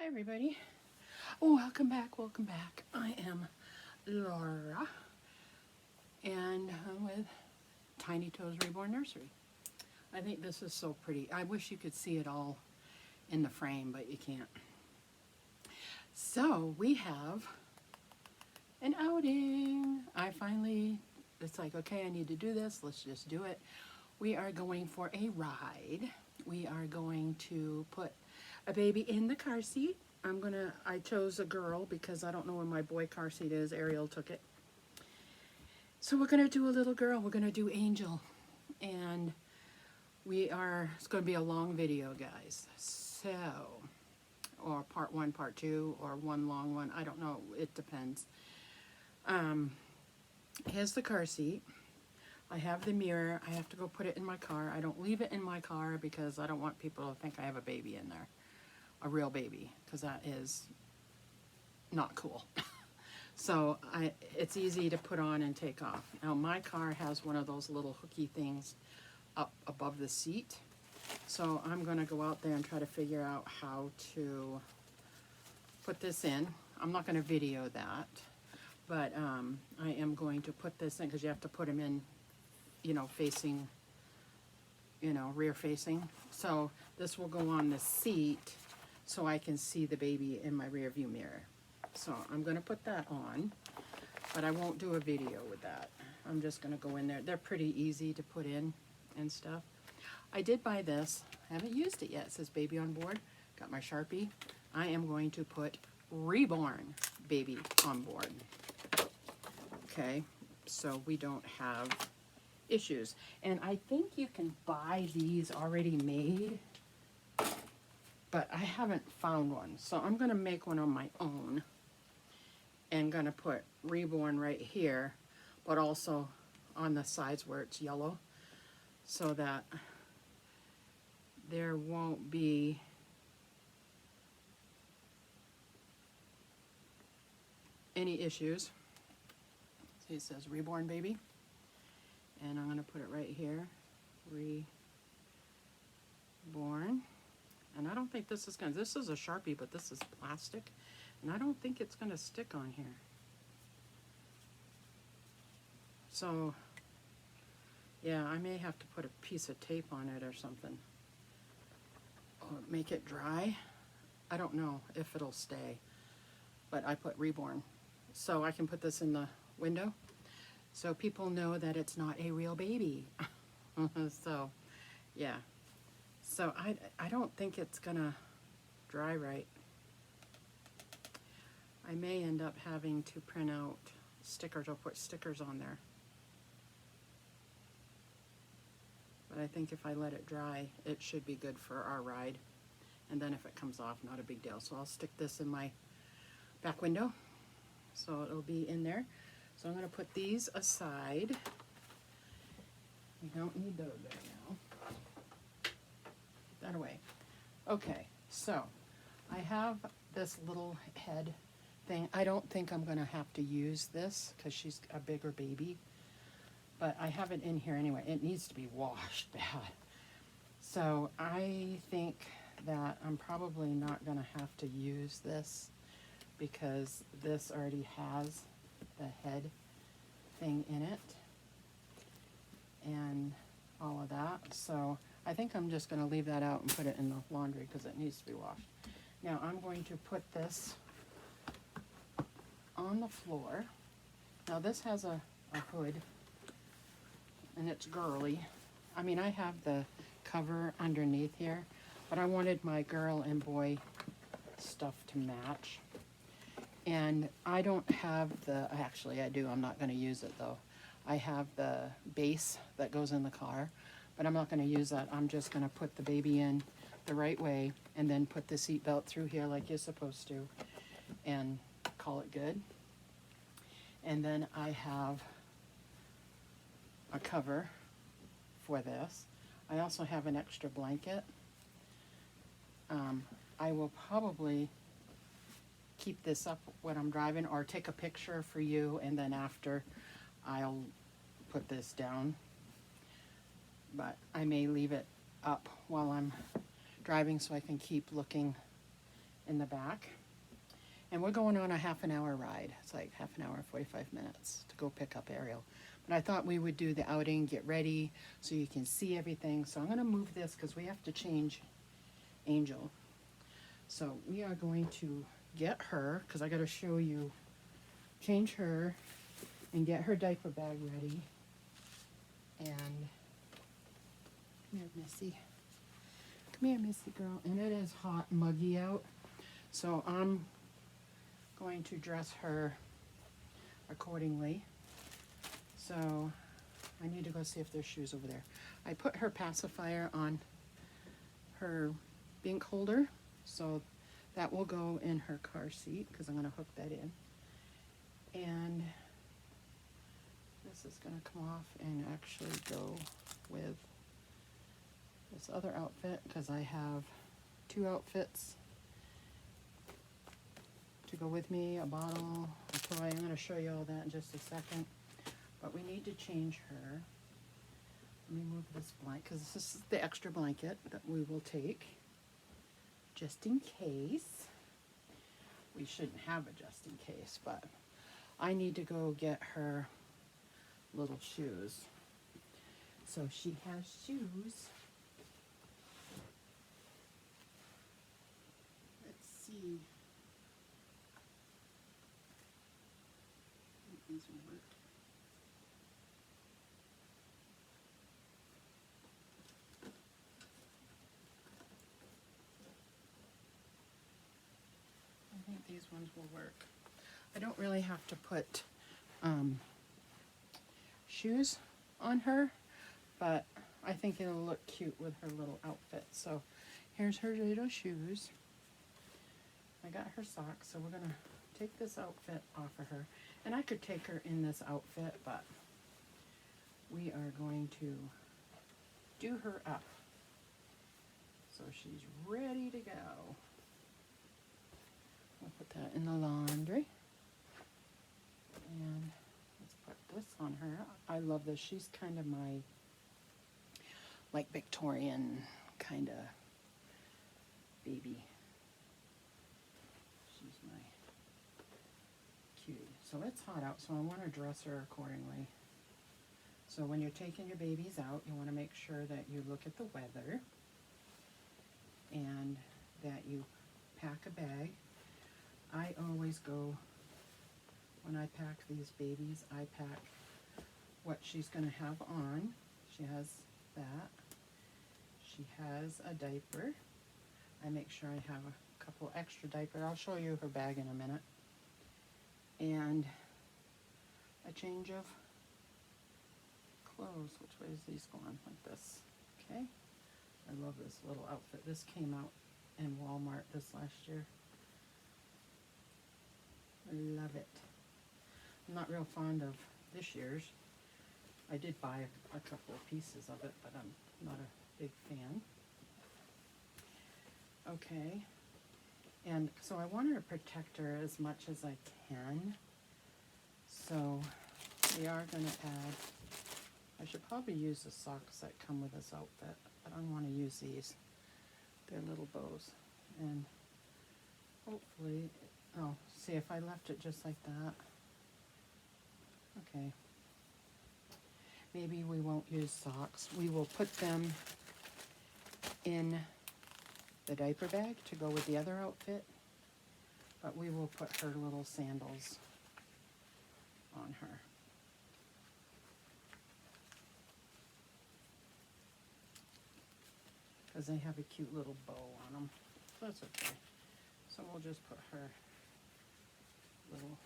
Hi everybody. Oh, welcome back, welcome back. I am Laura and I'm with Tiny Toes Reborn Nursery. I think this is so pretty. I wish you could see it all in the frame, but you can't. So we have an outing. It's like, okay, I need to do this. Let's just do it. We are going for a ride. We are going to put a baby in the car seat. I chose a girl because I don't know where my boy car seat is. Ariel took it. So we're gonna do a little girl. We're gonna do Angel. And it's gonna be a long video, guys. So, or part one, part two, or one long one. I don't know, it depends. Here's the car seat. I have the mirror. I have to go put it in my car. I don't leave it in my car because I don't want people to think I have a baby in there. A real baby, because that is not cool. So it's easy to put on and take off. Now my car has one of those little hooky things up above the seat. So I'm going to go out there and try to figure out how to put this in. I'm not going to video that, but I am going to put this in because you have to put them in, facing, rear facing. So this will go on the seat so I can see the baby in my rear view mirror. So I'm going to put that on, but I won't do a video with that. I'm just going to go in there. They're pretty easy to put in and stuff. I did buy this. I haven't used it yet. It says baby on board. Got my Sharpie. I am going to put Reborn baby on board. Okay, so we don't have issues. And I think you can buy these already made, but I haven't found one. So I'm going to make one on my own and going to put Reborn right here, but also on the sides where it's yellow so that there won't be any issues. See, it says Reborn baby. And I'm going to put it right here. Reborn. And I don't think this is this is a Sharpie, but this is plastic. And I don't think it's going to stick on here. So, yeah, I may have to put a piece of tape on it or something. Or make it dry. I don't know if it'll stay. But I put Reborn. So I can put this in the window. So people know that it's not a real baby. So, yeah. So I don't think it's gonna dry right. I may end up having to print out stickers. I'll put stickers on there. But I think if I let it dry, it should be good for our ride. And then if it comes off, not a big deal. So I'll stick this in my back window. So it'll be in there. So I'm going to put these aside. We don't need those there now. Put that away. Okay, so I have this little head thing. I don't think I'm going to have to use this because she's a bigger baby. But I have it in here anyway. It needs to be washed bad. So I think that I'm probably not going to have to use this because this already has the head thing in it and all of that. So I think I'm just going to leave that out and put it in the laundry because it needs to be washed. Now I'm going to put this on the floor. Now this has a hood and it's girly. I mean, I have the cover underneath here, but I wanted my girl and boy stuff to match. And I don't have actually I do, I'm not going to use it though. I have the base that goes in the car, but I'm not going to use that. I'm just going to put the baby in the right way and then put the seat belt through here like you're supposed to and call it good. And then I have a cover for this. I also have an extra blanket. I will probably keep this up when I'm driving or take a picture for you and then after I'll put this down. But I may leave it up while I'm driving so I can keep looking in the back. And we're going on a half an hour ride. It's like half an hour, 45 minutes to go pick up Ariel. But I thought we would do the outing, get ready, so you can see everything. So I'm gonna move this because we have to change Angel. So we are going to get her, because I gotta show you, change her and get her diaper bag ready. And come here, Missy. Come here, Missy girl. And it is hot and muggy out. So I'm going to dress her accordingly. So I need to go see if there's shoes over there. I put her pacifier on her bink holder, so that will go in her car seat because I'm going to hook that in. And this is going to come off and actually go with this other outfit because I have two outfits to go with me, a bottle, a toy. I'm going to show you all that in just a second. But we need to change her. Let me move this blanket because this is the extra blanket that we will take just in case. We shouldn't have a just in case, but I need to go get her little shoes. So she has shoes. Let's see. I think these will work. I think these ones will work. I don't really have to put shoes on her, but I think it'll look cute with her little outfit. So here's her little shoes. I got her socks, so we're gonna take this outfit off of her. And I could take her in this outfit, but we are going to do her up so she's ready to go. We'll put that in the laundry. And let's put this on her. I love this. She's kind of my, like, Victorian kind of baby. She's my cutie. So it's hot out, so I want to dress her accordingly. So when you're taking your babies out, you want to make sure that you look at the weather and that you pack a bag. I always go, when I pack these babies, I pack what she's going to have on. She has that. She has a diaper. I make sure I have a couple extra diapers. I'll show you her bag in a minute. And a change of clothes. Which way is these going? Like this. Okay. I love this little outfit. This came out in Walmart this last year. I love it. I'm not real fond of this year's. I did buy a couple of pieces of it, but I'm not a big fan. Okay. And so I wanted to protect her as much as I can. So we are going to add, I should probably use the socks that come with this outfit, but I want to use these. They're little bows. And hopefully, oh, see if I left it just like that. Okay. Maybe we won't use socks. We will put them in the diaper bag to go with the other outfit, but we will put her little sandals on her. Because they have a cute little bow on them. So that's okay. So we'll just put her little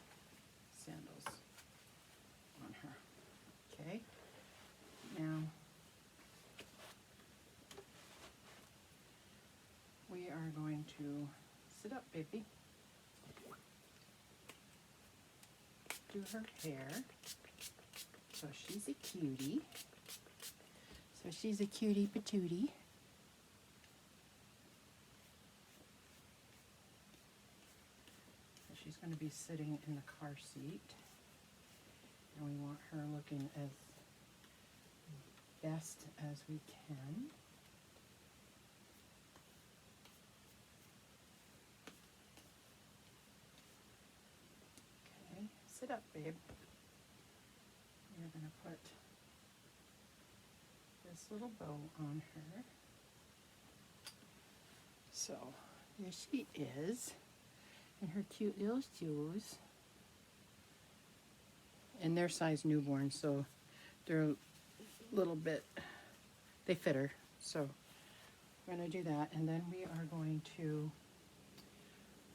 sandals on her. Okay. Now, we are going to sit up, baby. Do her hair. So she's a cutie. So she's a cutie patootie. So she's going to be sitting in the car seat. And we want her looking as best as we can. up, babe. You're going to put this little bow on her. So, there she is in her cute little shoes. And they're size newborn, so they're a little bit, they fit her. So, we're going to do that. And then we are going to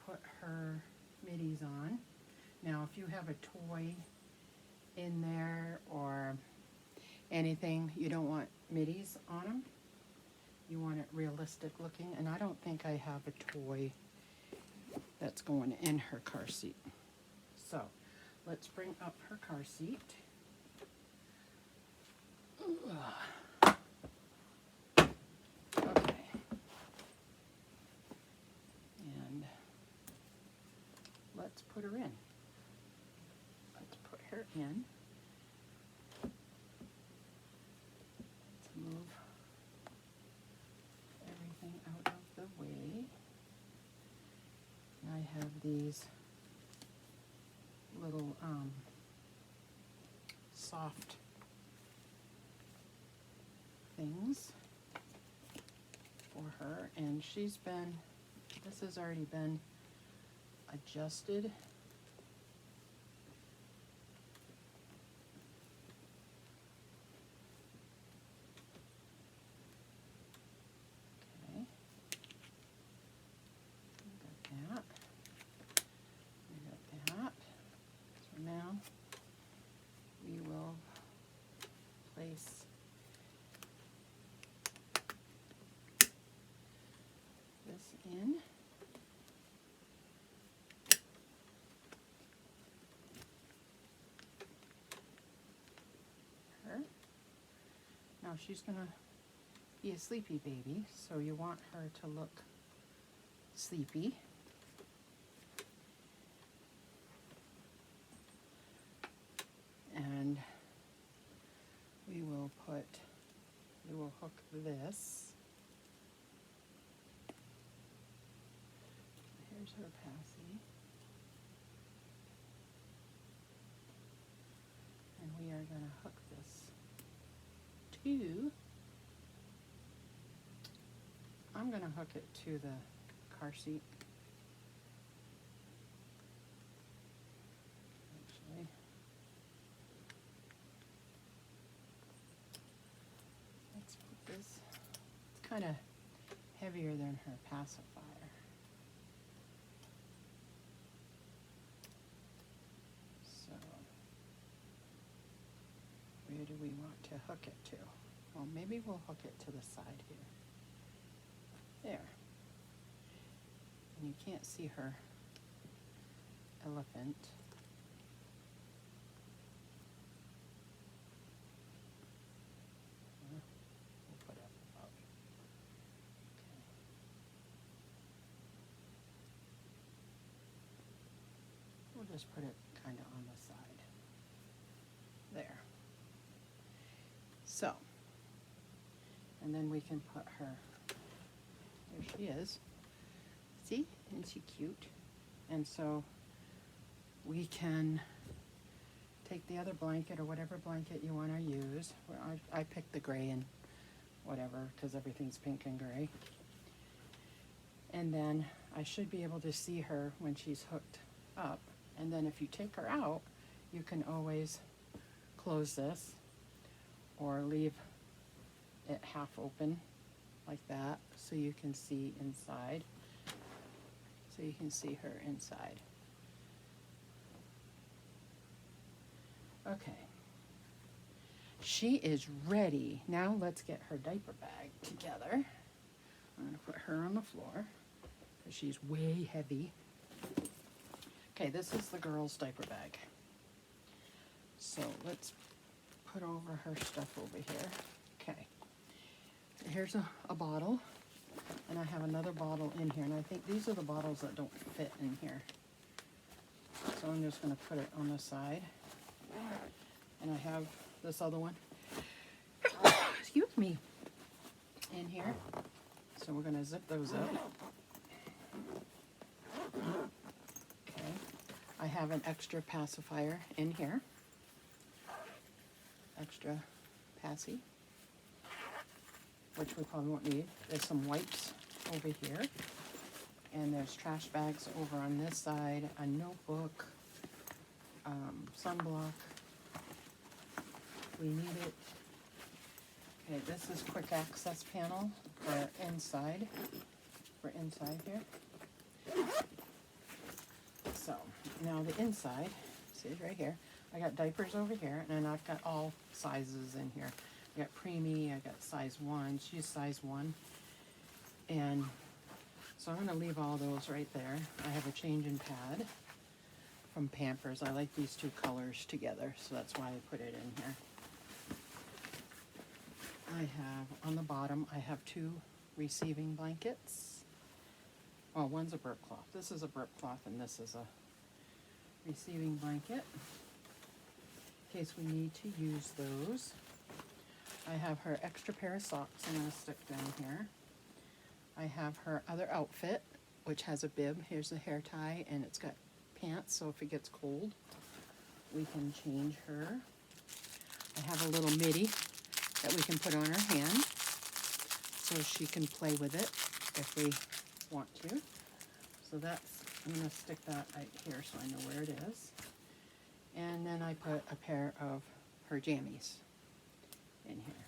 put her middies on. Now, if you have a toy in there or anything, you don't want middies on them. You want it realistic looking, and I don't think I have a toy that's going in her car seat. So, let's bring up her car seat. Okay. And let's put her in. Let's put her in. Let's move everything out of the way. And I have these little soft things for her, and she's been, this has already been adjusted. Okay, we got that. We got that. So now we will place this in. Her. Now she's gonna be a sleepy baby, so you want her to look sleepy. And we will hook this. Here's her passy. And we are going to hook this to, I'm going to hook it to the car seat. Actually, let's put this, it's kind of heavier than her pacifier. So, where do we want to hook it to? Well, maybe we'll hook it to the side here. There. And you can't see her elephant. We'll put it above. Okay. We'll just put it kind of on the side. There. So, and then we can put her, there she is. See? Isn't she cute? And so we can take the other blanket or whatever blanket you want to use. I picked the gray and whatever because everything's pink and gray. And then I should be able to see her when she's hooked up. And then if you take her out, you can always close this or leave it half open like that so you can see inside. So you can see her inside. Okay. She is ready. Now let's get her diaper bag together. I'm going to put her on the floor because she's way heavy. Okay, this is the girl's diaper bag. So let's put over her stuff over here. Okay. Here's a bottle. And I have another bottle in here. And I think these are the bottles that don't fit in here. So I'm just going to put it on the side. And I have this other one. Excuse me. In here. So we're going to zip those up. Okay. I have an extra pacifier in here. Extra passy, which we probably won't need. There's some wipes over here. And there's trash bags over on this side, a notebook, sunblock. We need it. Okay, this is quick access panel for inside here. So now the inside, see it right here. I got diapers over here, and I've got all sizes in here. I got preemie, I got size 1, she's size 1. And so I'm gonna leave all those right there. I have a changing pad from Pampers. I like these two colors together, so that's why I put it in here. I have, on the bottom, I have 2 receiving blankets. Oh, one's a burp cloth. This is a burp cloth, and this is a receiving blanket, in case we need to use those. I have her extra pair of socks I'm gonna stick down here. I have her other outfit, which has a bib. Here's a hair tie, and it's got pants, so if it gets cold, we can change her. I have a little midi that we can put on her hand, so she can play with it if we want to. So that's, I'm going to stick that right here so I know where it is. And then I put a pair of her jammies in here.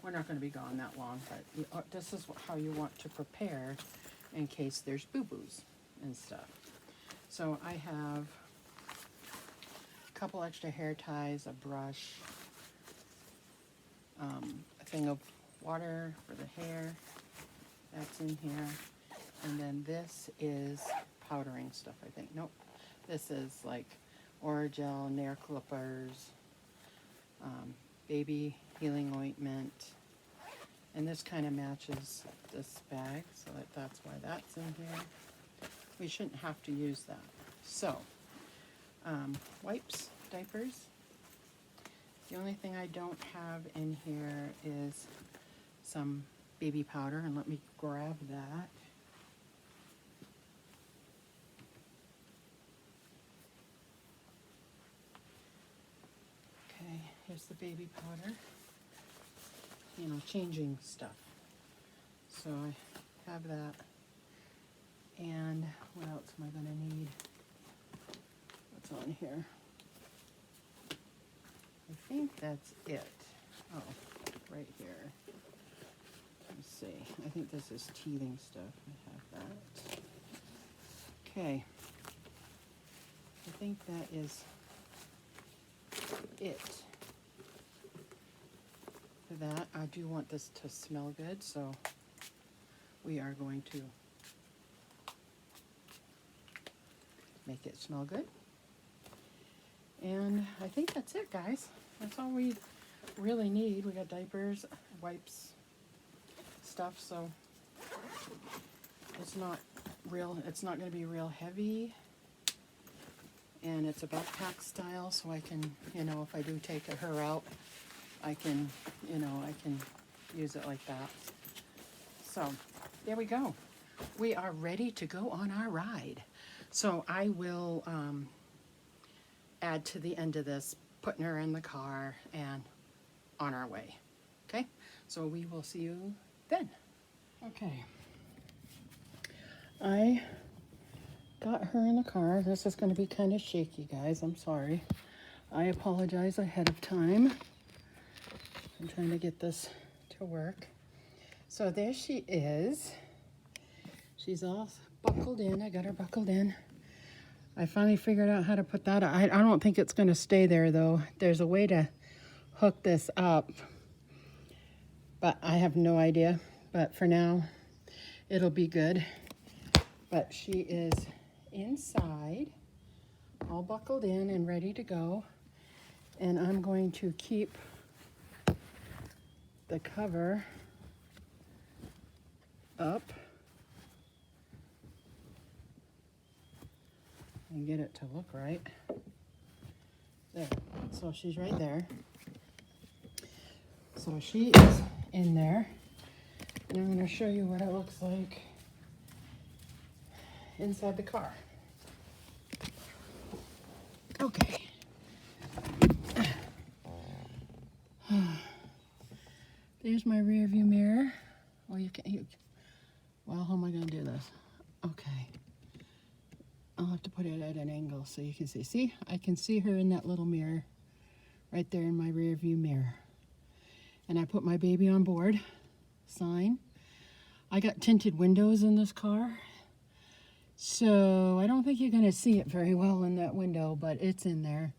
We're not going to be gone that long, but this is how you want to prepare in case there's boo-boos and stuff. So I have a couple extra hair ties, a brush, a thing of water for the hair, that's in here. And then this is powdering stuff, I think. Nope, this is like Orajel, nail clippers, baby healing ointment, and this kind of matches this bag, so that's why that's in here. We shouldn't have to use that. So, wipes, diapers. The only thing I don't have in here is some baby powder, and let me grab that. Okay, here's the baby powder. You know, changing stuff. So I have that. And what else am I going to need? What's on here? I think that's it. Oh, right here. Let's see. I think this is teething stuff. I have that. Okay. I think that is it. For that, I do want this to smell good, so we are going to make it smell good. And I think that's it, guys. That's all we really need. We got diapers, wipes, stuff, so it's not going to be real heavy. And it's a backpack style, so I can, you know, if I do take her out, I can, you know, I can use it like that. So there we go. We are ready to go on our ride. So I will add to the end of this, putting her in the car and on our way. Okay, so we will see you then. Okay, I got her in the car. This is going to be kind of shaky, guys. I'm sorry. I apologize ahead of time. I'm trying to get this to work. So there she is. She's all buckled in. I got her buckled in. I finally figured out how to put that. I don't think it's going to stay there, though. There's a way to hook this up, but I have no idea. But for now, it'll be good. But she is inside, all buckled in and ready to go. And I'm going to keep the cover up and get it to look right. There, so she's right there. So she is in there, and I'm going to show you what it looks like inside the car. Okay. There's my rear view mirror. Oh, well, how am I going to do this? Okay. I'll have to put it at an angle so you can see. See, I can see her in that little mirror right there in my rear view mirror. And I put my baby on board sign. I got tinted windows in this car, so I don't think you're going to see it very well in that window, but it's in there.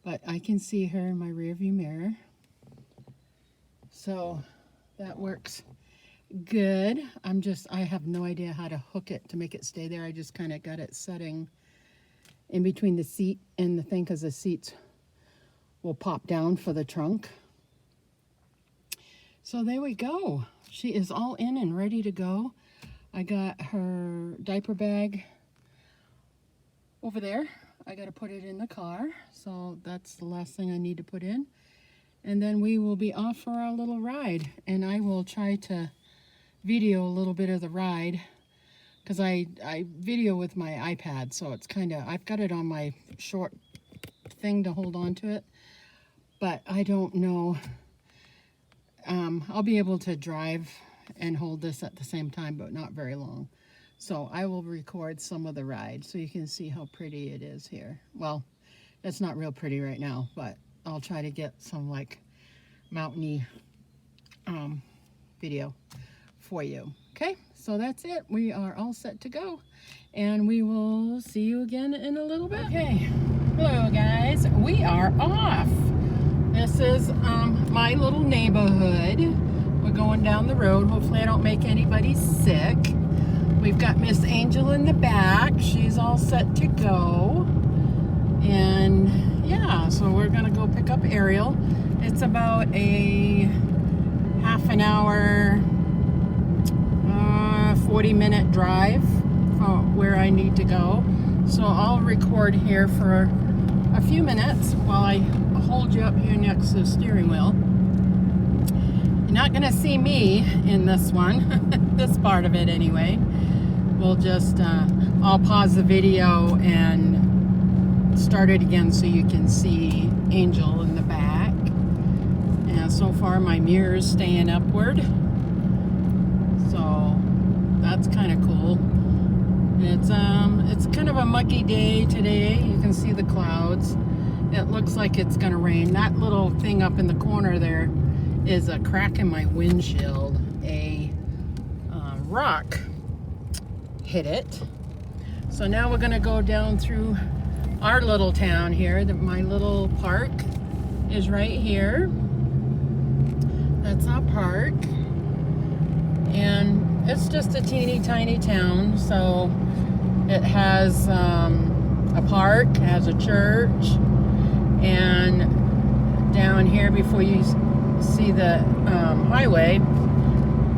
But I can see her in my rear view mirror. So that works good. I have no idea how to hook it to make it stay there. I just kind of got it setting in between the seat and the thing, because the seats will pop down for the trunk. So there we go. She is all in and ready to go. I got her diaper bag over there. I got to put it in the car. So that's the last thing I need to put in. And then we will be off for our little ride. And I will try to video a little bit of the ride, because I video with my iPad. So it's kind of, I've got it on my short thing to hold on to it. But I don't know. I'll be able to drive and hold this at the same time, but not very long. So I will record some of the ride so you can see how pretty it is here. Well, it's not real pretty right now, but I'll try to get some like mountainy video for you. Okay, so that's it. We are all set to go, and we will see you again in a little bit. Okay, hello guys, we are off. This is my little neighborhood. We're going down the road. Hopefully I don't make anybody sick. We've got Miss Angel in the back. She's all set to go. And yeah, so we're gonna go pick up Ariel. It's about a half an hour, 40-minute drive from where I need to go. So I'll record here for a few minutes while I hold you up here next to the steering wheel. You're not gonna see me in this one, this part of it anyway. We'll just, I'll pause the video and start it again so you can see Angel in the back. And so far my mirror's staying upward. So that's kind of cool. It's kind of a muggy day today. You can see the clouds. It looks like it's gonna rain. That little thing up in the corner there is a crack in my windshield. A rock hit it. So now we're gonna go down through our little town here. My little park is right here. That's our park. And it's just a teeny tiny town. So it has a park, it has a church, and down here before you see the highway,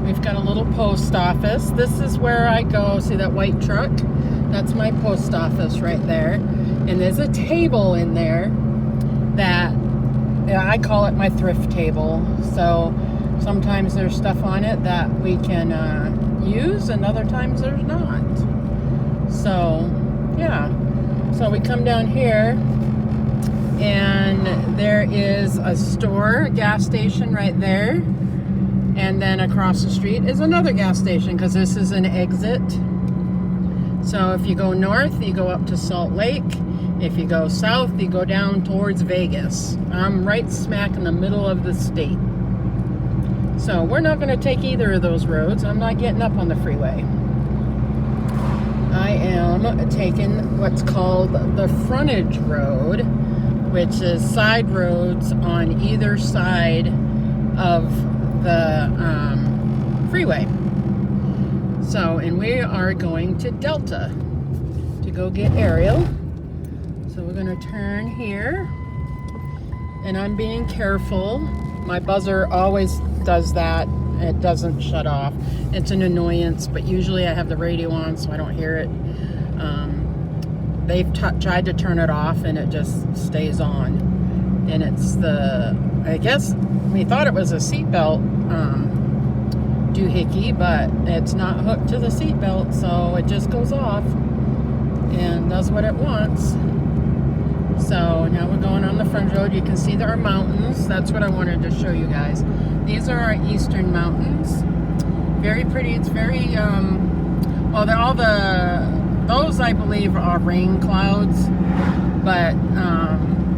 we've got a little post office. This is where I go. See that white truck? That's my post office right there. And there's a table in there that, yeah, I call it my thrift table. So sometimes there's stuff on it that we can use, and other times there's not. So yeah, so we come down here and there is a store, a gas station right there, and then across the street is another gas station, because this is an exit. So if you go north, you go up to Salt Lake. If you go south, you go down towards Vegas. I'm right smack in the middle of the state. So we're not going to take either of those roads. I'm not getting up on the freeway. I am taking what's called the frontage road, which is side roads on either side of the freeway. So, and we are going to Delta to go get Ariel. So we're going to turn here, and I'm being careful. My buzzer always does that. It doesn't shut off. It's an annoyance, but usually I have the radio on so I don't hear it. They've tried to turn it off and it just stays on. And it's the, I guess we thought it was a seatbelt doohickey, but it's not hooked to the seatbelt, so it just goes off and does what it wants. So now we're going on the front road. You can see there are mountains. That's what I wanted to show you guys. These are our eastern mountains. Very pretty. It's very, well, they're all those I believe are rain clouds, but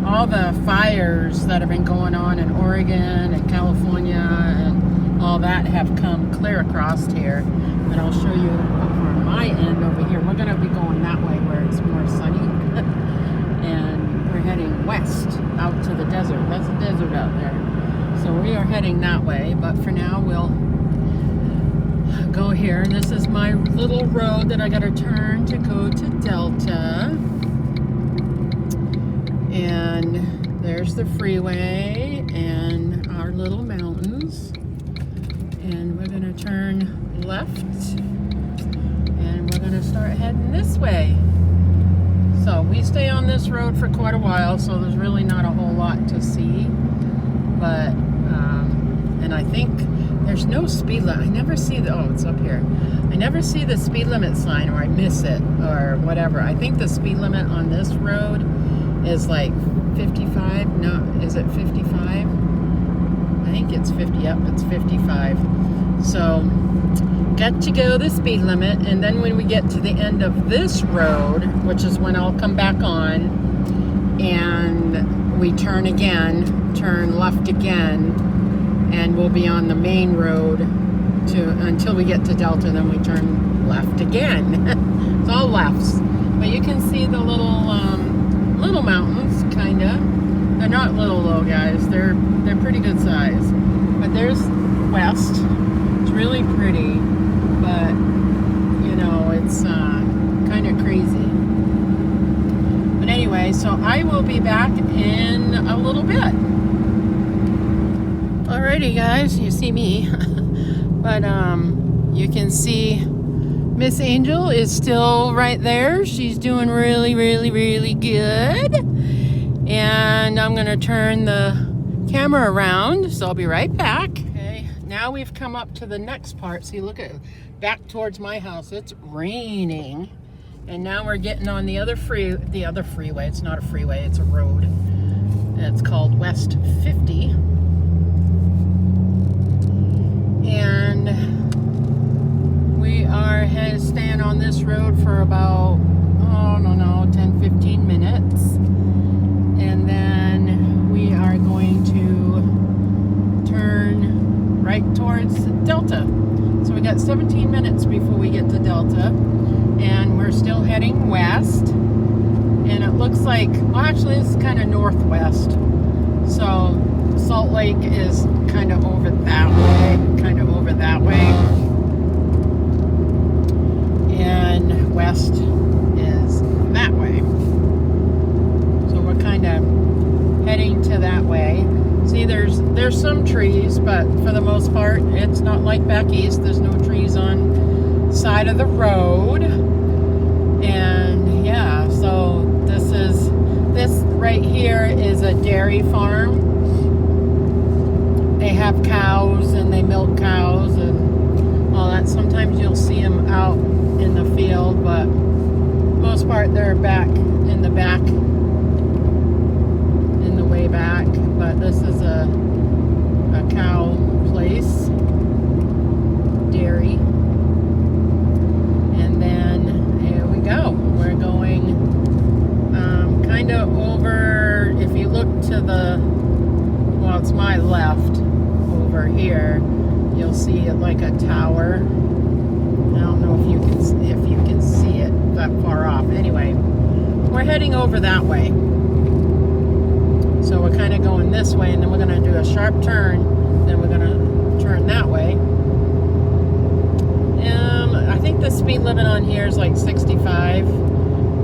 all the fires that have been going on in Oregon and California and all that have come clear across here. And I'll show you over my end over here. We're going to be going that way where it's more sunny. And we're heading west out to the desert. That's a desert out there. So we are heading that way, but for now we'll go here. And this is my little road that I got to turn to go to Delta. And there's the freeway and our little mountains. And we're going to turn left. And we're going to start heading this way. So we stay on this road for quite a while, so there's really not a whole lot to see. But, and I think there's no speed limit. I never see oh, it's up here. I never see the speed limit sign, or I miss it, or whatever. I think the speed limit on this road is like 55. No, is it 55? I think it's 50. Yep, it's 55. So, got to go the speed limit, and then when we get to the end of this road, which is when I'll come back on, and we turn again, turn left again, and we'll be on the main road until we get to Delta, then we turn left again. It's all lefts. But you can see the little mountains, kinda. They're not little though, guys. They're pretty good size. But there's west. It's really pretty, but you know, it's kind of crazy. But anyway, so I will be back in a little bit. Alrighty, guys, you see me. But you can see Miss Angel is still right there. She's doing really, really, really good. And I'm gonna turn the camera around, so I'll be right back. Okay, now we've come up to the next part. See, look at back towards my house. It's raining, and now we're getting on the other freeway. It's not a freeway; it's a road. It's called West 50, and we are staying on this road for about 10-15 minutes. And then we are going to turn right towards Delta. So we got 17 minutes before we get to Delta. And we're still heading west. And it looks like, well, actually it's kind of northwest. So Salt Lake is kind of over that way. And west is that way. Kind of heading to that way. See, there's some trees, but for the most part it's not like back east. There's no trees on the side of the road. And yeah, so this right here is a dairy farm. They have cows and they milk cows and all that. Sometimes you'll see them out in the field, but most part they're back in the back. Way back, but this is a cow place, dairy, and then here we go. We're going kind of over, if you look to the, well, it's my left over here, you'll see it like a tower. I don't know if you can see it that far off. Anyway, we're heading over that way. So we're kind of going this way, and then we're going to do a sharp turn, then we're going to turn that way. I think the speed limit on here is like 65.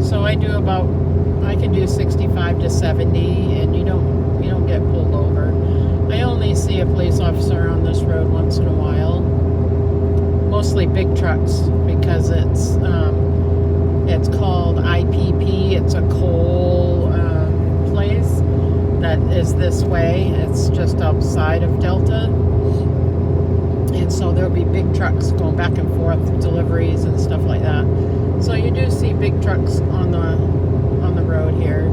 So I can do 65 to 70, and you don't get pulled over. I only see a police officer on this road once in a while. Mostly big trucks, because it's called IPP. It's a coal place that is this way. It's just outside of Delta, and so there'll be big trucks going back and forth, deliveries and stuff like that. So you do see big trucks on the road here,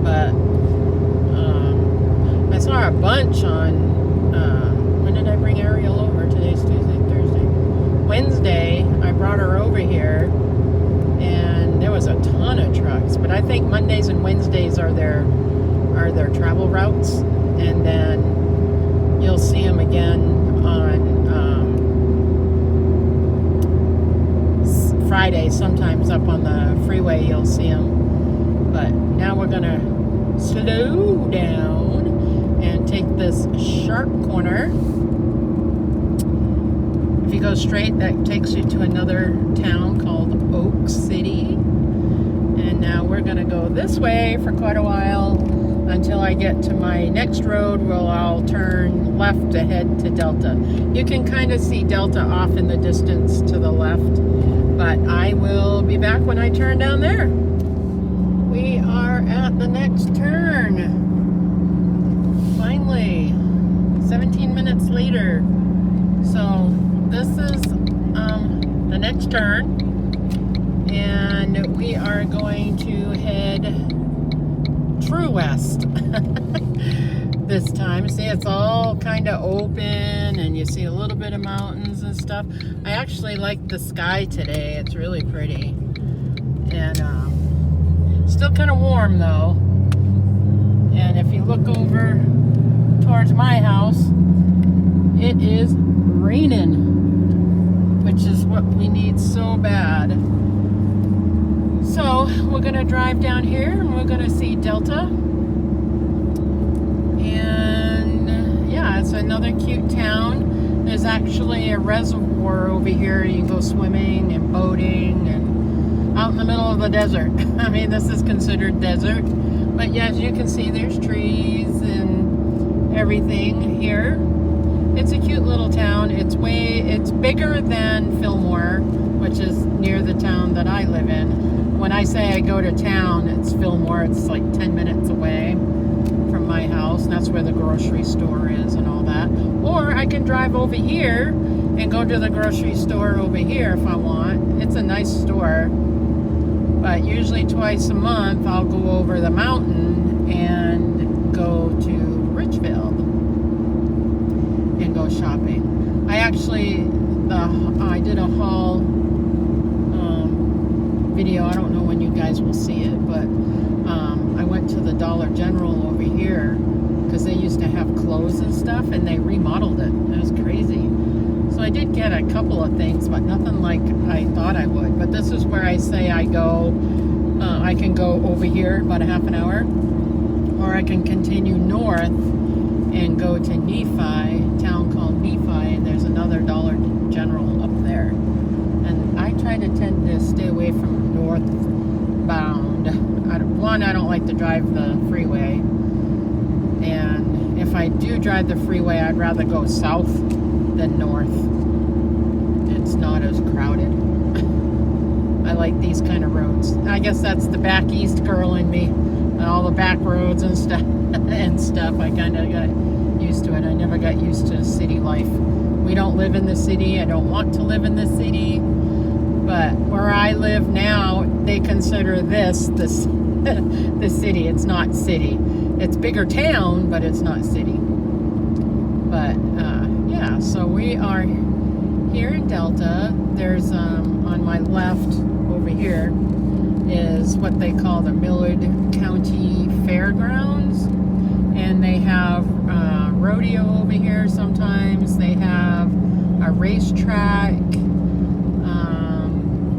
But I saw a bunch on, when did I bring Ariel over? Today's Tuesday, Thursday. Wednesday, I brought her over here, and there was a ton of trucks. But I think Mondays and Wednesdays are their travel routes, and then you'll see them again on Friday. Sometimes up on the freeway you'll see them. But now we're gonna slow down and take this sharp corner. If you go straight, that takes you to another town called Oak City. And now we're gonna go this way for quite a while until I get to my next road where I'll turn left to head to Delta. You can kind of see Delta off in the distance to the left, but I will be back when I turn down there. We are at the next turn. Finally, 17 minutes later. So this is the next turn, and we are going to head true west this time. See, it's all kind of open, and you see a little bit of mountains and stuff. I actually like the sky today. It's really pretty, and still kind of warm though. And if you look over towards my house, it is raining, which is what we need so bad. So we're gonna drive down here and we're gonna see Delta. And yeah, it's another cute town. There's actually a reservoir over here. You can go swimming and boating and out in the middle of the desert. I mean, this is considered desert. But yeah, as you can see, there's trees and everything here. It's a cute little town. It's bigger than Fillmore, which is near the town that I live in. When I say I go to town, it's Fillmore. It's like 10 minutes away from my house, and that's where the grocery store is and all that. Or I can drive over here and go to the grocery store over here if I want. It's a nice store. But usually twice a month, I'll go over the mountain and go to Richfield and go shopping. I did a haul video. I don't know when you guys will see it, but I went to the Dollar General over here because they used to have clothes and stuff, and they remodeled it. It was crazy. So I did get a couple of things, but nothing like I thought I would. But this is where I say I go. I can go over here about a half an hour, or I can continue north and go to Nephi, a town called Nephi, and there's another Dollar General up there. And I try to tend to stay away from northbound. I don't like to drive the freeway. And if I do drive the freeway, I'd rather go south than north. It's not as crowded. I like these kind of roads. I guess that's the back east girl in me. And all the back roads and stuff. I kind of got used to it. I never got used to city life. We don't live in the city. I don't want to live in the city. But where I live now, they consider this the city. It's not city. It's bigger town, but it's not city. But yeah, so we are here in Delta. There's on my left over here is what they call the Millard County Fairgrounds, and they have rodeo over here. Sometimes they have a racetrack.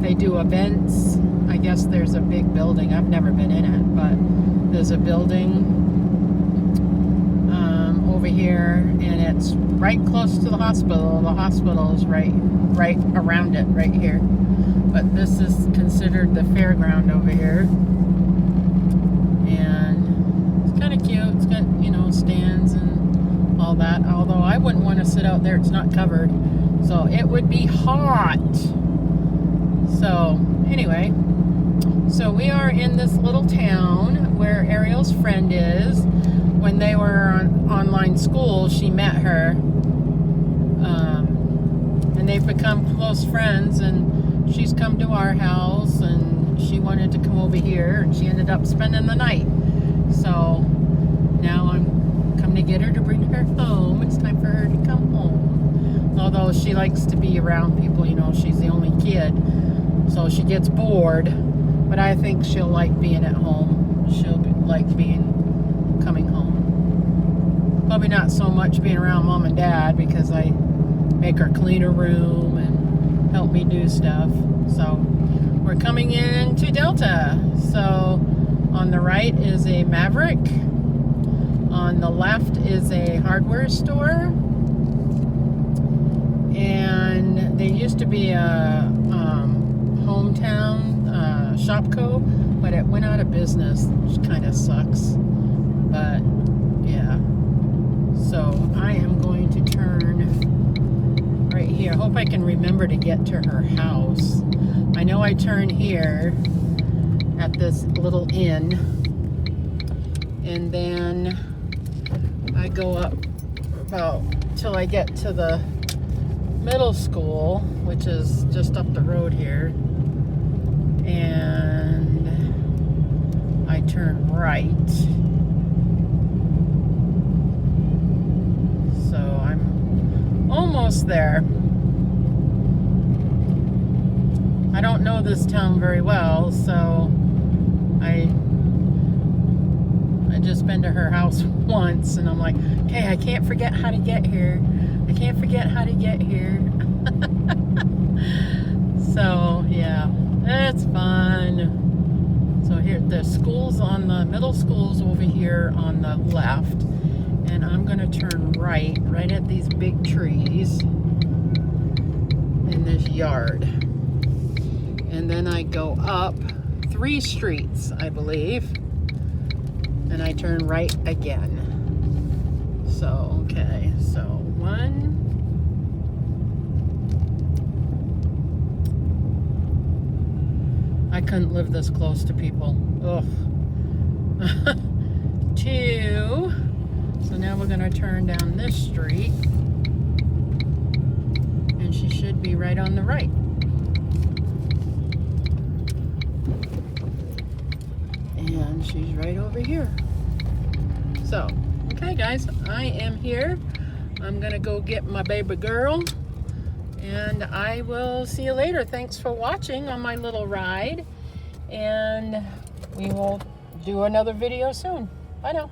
They do events. I guess there's a big building. I've never been in it, but there's a building over here, and it's right close to the hospital. The hospital is right around it, right here. But this is considered the fairground over here, and it's kind of cute. It's got, you know, stands and all that. Although I wouldn't want to sit out there; it's not covered, so it would be hot. So anyway, so we are in this little town where Ariel's friend is. When they were on online school, she met her, and they've become close friends, and she's come to our house, and she wanted to come over here, and she ended up spending the night. So now I'm coming to get her to bring her home. It's time for her to come home. Although she likes to be around people, you know, she's the only kid. So she gets bored. But I think she'll like being at home. She'll like coming home. Probably not so much being around mom and dad because I make her clean her room and help me do stuff. So we're coming into Delta. So on the right is a Maverick. On the left is a hardware store. And there used to be a hometown Shopco, but it went out of business, which kind of sucks. But yeah. So I am going to turn right here. I hope I can remember to get to her house. I know I turn here at this little inn, and then I go up about till I get to the middle school, which is just up the road here, and I turn right. So I'm almost there. I don't know this town very well, so I just been to her house once, and I'm like, okay, I can't forget how to get here. I can't forget how to get here. So yeah, it's fun. So here, the school's on the middle school's over here on the left, and I'm gonna turn right at these big trees in this yard. And then I go up 3 streets, I believe, and I turn right again. So, okay, so 1, I couldn't live this close to people. Ugh. 2, so now we're gonna turn down this street, and she should be right on the right. And she's right over here. So, okay guys, I am here. I'm gonna go get my baby girl, and I will see you later. Thanks for watching on my little ride, and we will do another video soon. Bye now.